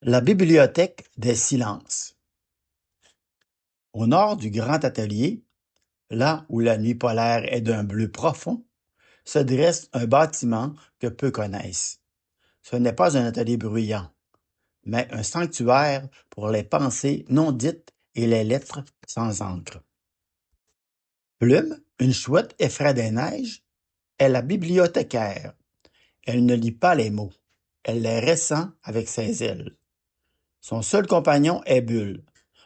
La bibliothèque des silences. Au nord du grand atelier, là où la nuit polaire est d'un bleu profond, se dresse un bâtiment que peu connaissent. Ce n'est pas un atelier bruyant, mais un sanctuaire pour les pensées non dites et les lettres sans encre. Plume, une chouette effraie des neiges, est la bibliothécaire. Elle ne lit pas les mots, elle les ressent avec ses ailes. Son seul compagnon est Bulle,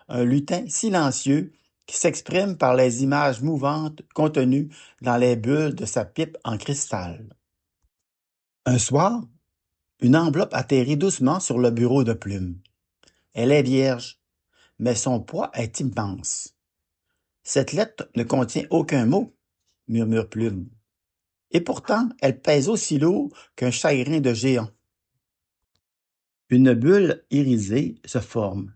un lutin silencieux qui s'exprime par les images mouvantes contenues dans les bulles de sa pipe en cristal. Un soir, une enveloppe atterrit doucement sur le bureau de Plume. Elle est vierge, mais son poids est immense. Cette lettre ne contient aucun mot, murmure Plume. Et pourtant, elle pèse aussi lourd qu'un chagrin de géant. Une bulle irisée se forme,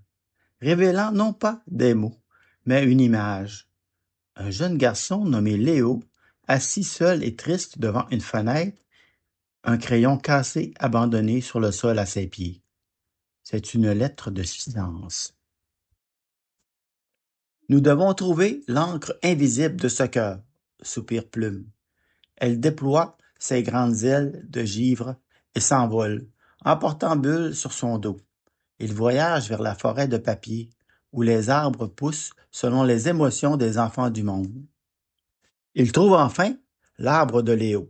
révélant non pas des mots, mais une image. Un jeune garçon nommé Léo, assis seul et triste devant une fenêtre, un crayon cassé abandonné sur le sol à ses pieds. C'est une lettre de silence. Nous devons trouver l'encre invisible de ce cœur, soupire Plume. Elle déploie ses grandes ailes de givre et s'envole, emportant Bulle sur son dos. Il voyage vers la forêt de papier, où les arbres poussent selon les émotions des enfants du monde. Il trouve enfin l'arbre de Léo,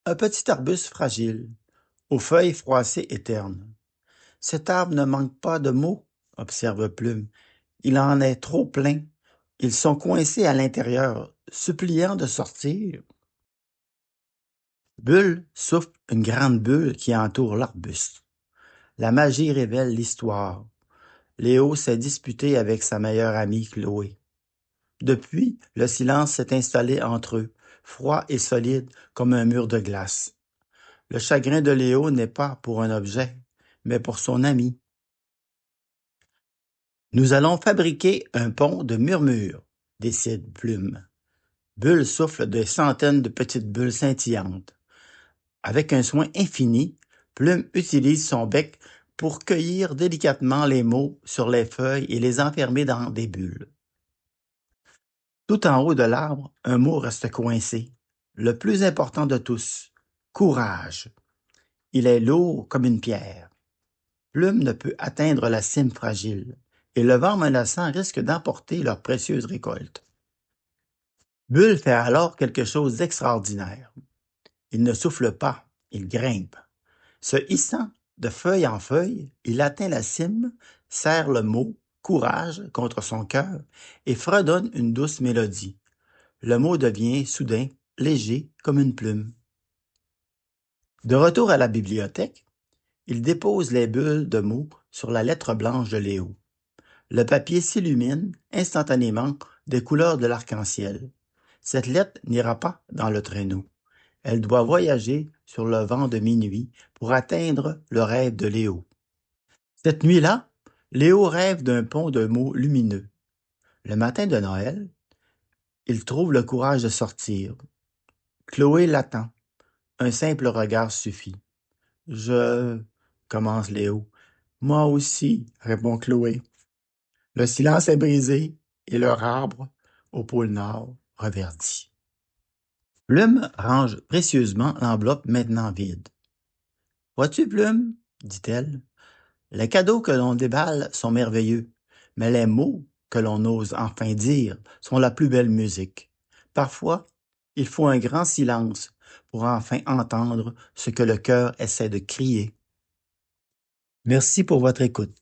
un petit arbuste fragile, aux feuilles froissées et ternes. Cet arbre ne manque pas de mots, observe Plume. Il en est trop plein. Ils sont coincés à l'intérieur, suppliant de sortir. Bulle souffle une grande bulle qui entoure l'arbuste. La magie révèle l'histoire. Léo s'est disputé avec sa meilleure amie Chloé. Depuis, le silence s'est installé entre eux, froid et solide comme un mur de glace. Le chagrin de Léo n'est pas pour un objet, mais pour son ami. Nous allons fabriquer un pont de murmures, décide Plume. Bulle souffle des centaines de petites bulles scintillantes. Avec un soin infini, Plume utilise son bec pour cueillir délicatement les mots sur les feuilles et les enfermer dans des bulles. Tout en haut de l'arbre, un mot reste coincé. Le plus important de tous, courage. Il est lourd comme une pierre. Plume ne peut atteindre la cime fragile, et le vent menaçant risque d'emporter leur précieuse récolte. Bulle fait alors quelque chose d'extraordinaire. Il ne souffle pas, il grimpe. Se hissant de feuille en feuille, il atteint la cime, serre le mot courage contre son cœur et fredonne une douce mélodie. Le mot devient soudain léger comme une plume. De retour à la bibliothèque, il dépose les bulles de mots sur la lettre blanche de Léo. Le papier s'illumine instantanément des couleurs de l'arc-en-ciel. Cette lettre n'ira pas dans le traîneau. Elle doit voyager sur le vent de minuit pour atteindre le rêve de Léo. Cette nuit-là, Léo rêve d'un pont de mots lumineux. Le matin de Noël, il trouve le courage de sortir. Chloé l'attend. Un simple regard suffit. Je... commence Léo. Moi aussi, répond Chloé. Le silence est brisé et leur arbre, au pôle Nord, reverdit. Plume range précieusement l'enveloppe maintenant vide. Vois-tu, Plume, dit-elle, les cadeaux que l'on déballe sont merveilleux, mais les mots que l'on ose enfin dire sont la plus belle musique. Parfois, il faut un grand silence pour enfin entendre ce que le cœur essaie de crier. Merci pour votre écoute.